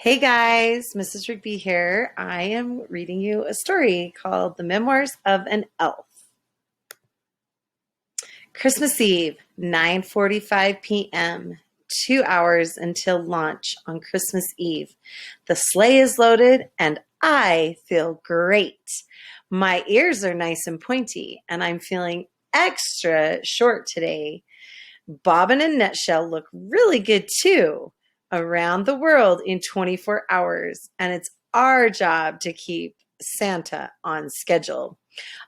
Hey guys, Mrs. Rigby here. I am reading you a story called The Memoirs of an Elf. Christmas Eve, 9:45 p.m. 2 hours until launch on Christmas Eve. The sleigh is loaded and I feel great. My ears are nice and pointy and I'm feeling extra short today. Bobbin and Nutshell look really good too. Around the world in 24 hours, and it's our job to keep Santa on schedule.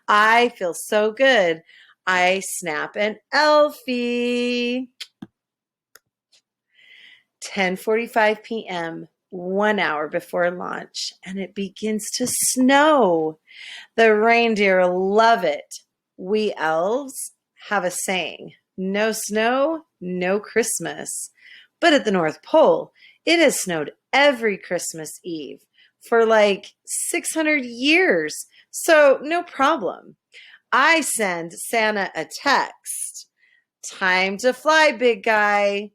I feel so good. I snap an Elfie. 10:45 p.m., 1 hour before launch, and it begins to snow. The reindeer love it. We elves have a saying, no snow, no Christmas. But at the North Pole, it has snowed every Christmas Eve for like 600 years. So no problem. I send Santa a text. Time to fly, big guy.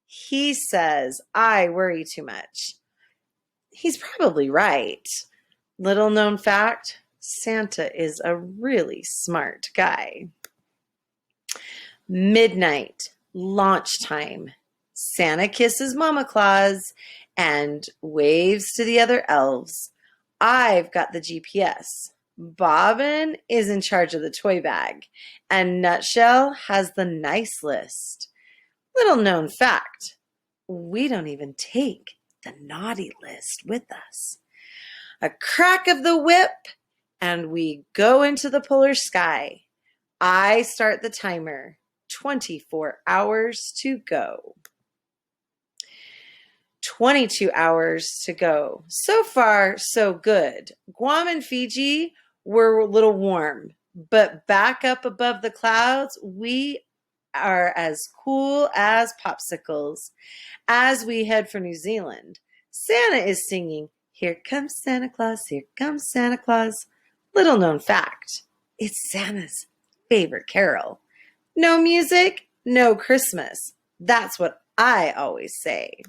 He says, I worry too much. He's probably right. Little known fact, Santa is a really smart guy. Midnight, launch time. Santa kisses Mama Claus and waves to the other elves. I've got the GPS. Bobbin is in charge of the toy bag, and Nutshell has the nice list. Little known fact, we don't even take the naughty list with us. A crack of the whip, and we go into the polar sky. I start the timer. 24 hours to go. 22 hours to go. So far, so good. Guam and Fiji were a little warm, but back up above the clouds, we are as cool as popsicles. As we head for New Zealand, Santa is singing, Here comes Santa Claus, here comes Santa Claus. Little known fact, it's Santa's favorite carol. No music, no Christmas. That's what I always say.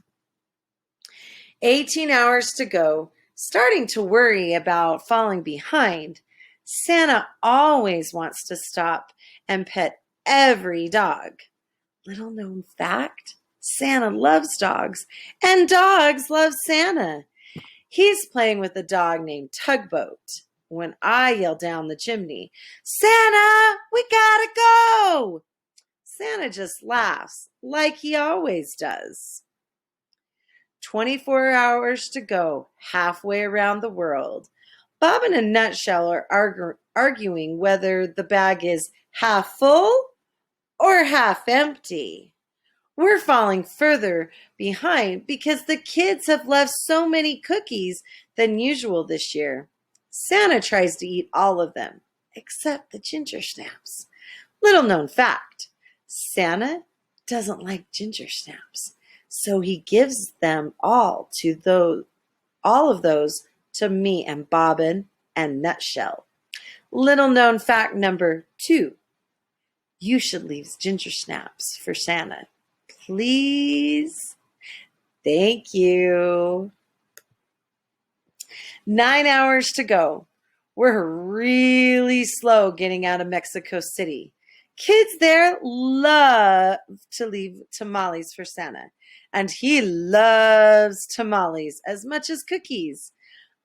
18 hours to go, starting to worry about falling behind. Santa always wants to stop and pet every dog. Little known fact, Santa loves dogs, and dogs love Santa. He's playing with a dog named Tugboat when I yell down the chimney, Santa, we gotta go! Santa just laughs like he always does. 24 hours to go, halfway around the world. Bobbin and Nutshell are arguing whether the bag is half full or half empty. We're falling further behind because the kids have left so many cookies than usual this year. Santa tries to eat all of them, except the ginger snaps. Little known fact, Santa doesn't like ginger snaps, so he gives them all of those to me and Bobbin and Nutshell. Little known fact number 2, you should leave ginger snaps for Santa. Please. Thank you. 9 hours to go. We're really slow getting out of Mexico City. Kids there love to leave tamales for Santa, and he loves tamales as much as cookies.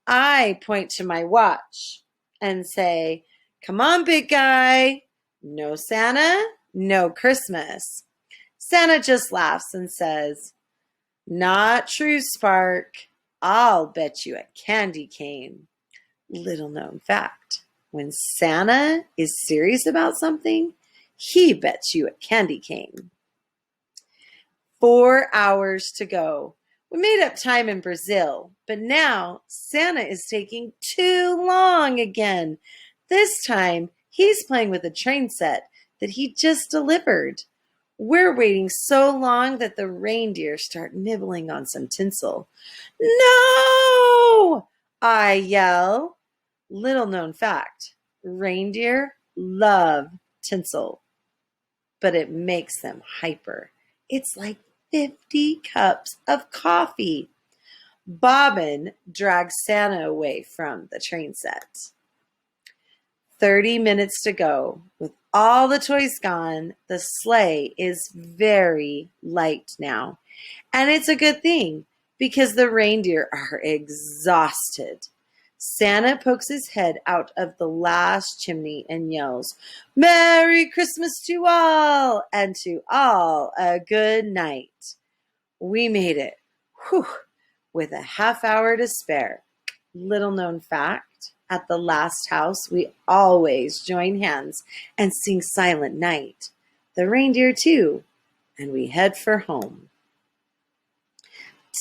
I point to my watch and say, come on, big guy. No Santa, no Christmas. Santa just laughs and says, not true, Spark. I'll bet you a candy cane. Little known fact, when Santa is serious about something, he bets you a candy cane. 4 hours to go. We made up time in Brazil, but now Santa is taking too long again. This time, he's playing with a train set that he just delivered. We're waiting so long that the reindeer start nibbling on some tinsel. No! I yell. Little known fact, reindeer love tinsel, but it makes them hyper. It's like 50 cups of coffee. Bobbin drags Santa away from the train set. 30 minutes to go. With all the toys gone, the sleigh is very light now. And it's a good thing because the reindeer are exhausted. Santa pokes his head out of the last chimney and yells, "Merry Christmas to all, and to all a good night." We made it. Whew, with a half hour to spare. Little known fact, at the last house, we always join hands and sing Silent Night. The reindeer too, and we head for home.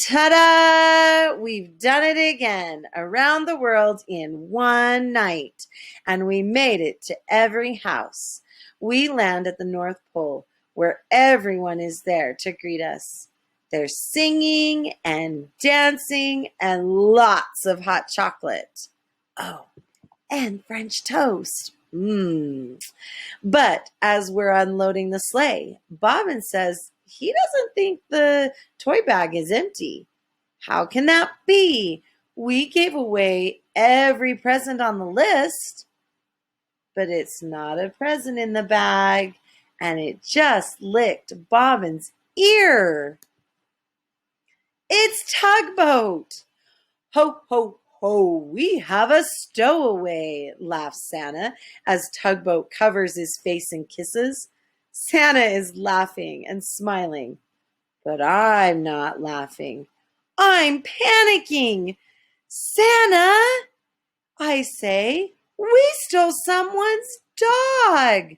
Ta-da! We've done it again, around the world in one night, and we made it to every house. We land at the North Pole, where everyone is there to greet us. There's singing and dancing and lots of hot chocolate. Oh, and French toast. But as we're unloading the sleigh, Bobbin says he doesn't think the toy bag is empty. How can that be? We gave away every present on the list. But it's not a present in the bag, and it just licked Bobbin's ear. It's Tugboat. Ho, ho, ho, we have a stowaway, laughs Santa as Tugboat covers his face in kisses. Santa is laughing and smiling, but I'm not laughing. I'm panicking. Santa, I say, we stole someone's dog.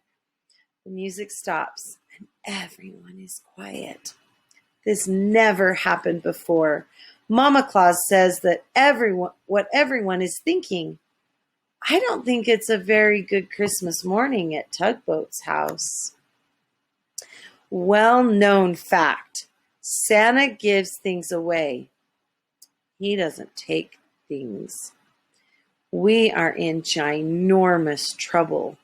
The music stops and everyone is quiet. This never happened before. Mama Claus says that what everyone is thinking. I don't think it's a very good Christmas morning at Tugboat's house. Well-known fact. Santa gives things away. He doesn't take things. We are in ginormous trouble.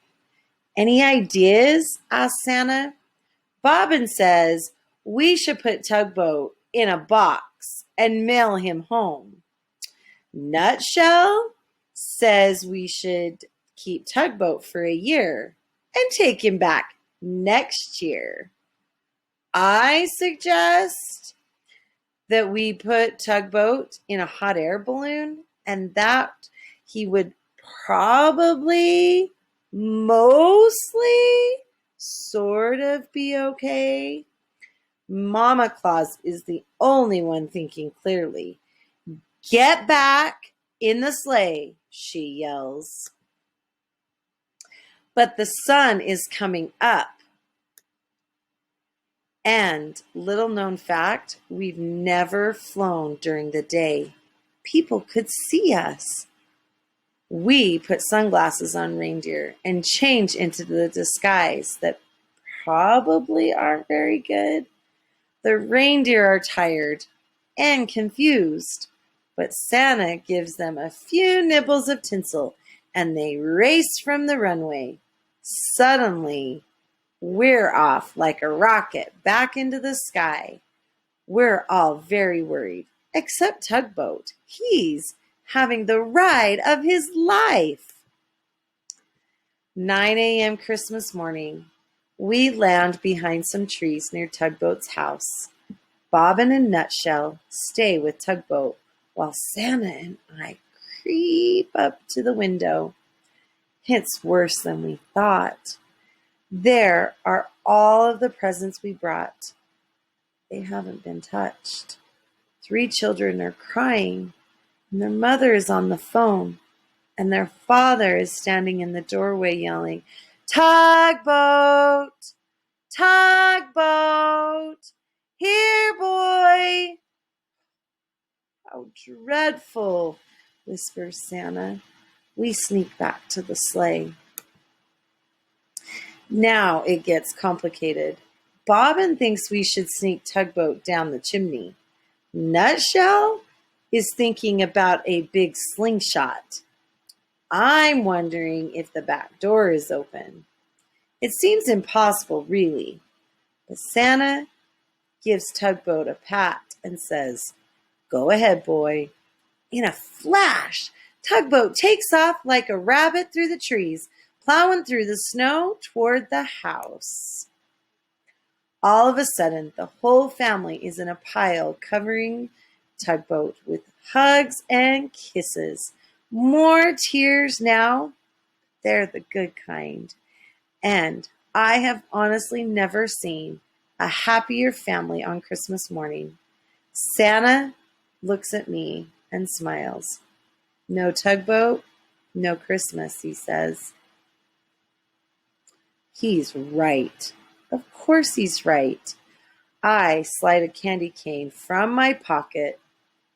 Any ideas? Asks Santa. Bobbin says we should put Tugboat in a box and mail him home. Nutshell says we should keep Tugboat for a year and take him back next year. I suggest that we put Tugboat in a hot air balloon and that he would probably, mostly, sort of be okay. Mama Claus is the only one thinking clearly. Get back in the sleigh, she yells. But the sun is coming up. And, little known fact, we've never flown during the day. People could see us. We put sunglasses on reindeer and change into the disguise that probably aren't very good. The reindeer are tired and confused, but Santa gives them a few nibbles of tinsel and they race from the runway. Suddenly, we're off like a rocket back into the sky. We're all very worried, except Tugboat. He's having the ride of his life. 9 a.m. Christmas morning. We land behind some trees near Tugboat's house. Bobbin and Nutshell stay with Tugboat while Santa and I creep up to the window. It's worse than we thought. There are all of the presents we brought. They haven't been touched. 3 children are crying, and their mother is on the phone, and their father is standing in the doorway yelling, "Tugboat! Tugboat! Here, boy!" "How dreadful," whispers Santa. We sneak back to the sleigh. Now it gets complicated. Bobbin thinks we should sneak Tugboat down the chimney. Nutshell is thinking about a big slingshot. I'm wondering if the back door is open. It seems impossible, really. But Santa gives Tugboat a pat and says, Go ahead, boy. In a flash, Tugboat takes off like a rabbit through the trees, plowing through the snow toward the house. All of a sudden, the whole family is in a pile covering Tugboat with hugs and kisses. More tears now. They're the good kind. And I have honestly never seen a happier family on Christmas morning. Santa looks at me and smiles. No Tugboat, no Christmas, he says. He's right. Of course he's right. I slide a candy cane from my pocket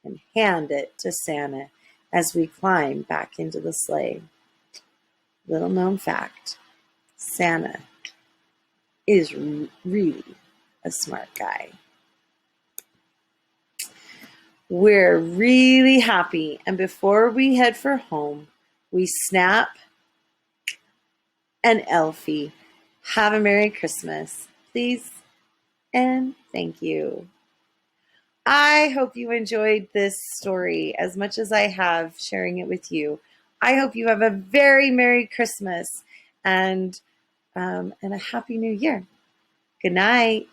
and hand it to Santa as we climb back into the sleigh. Little known fact, Santa is really a smart guy. We're really happy, and before we head for home, we snap an Elfie. Have a Merry Christmas, please, and thank you. I hope you enjoyed this story as much as I have sharing it with you. I hope you have a very Merry Christmas and a Happy New Year. Good night.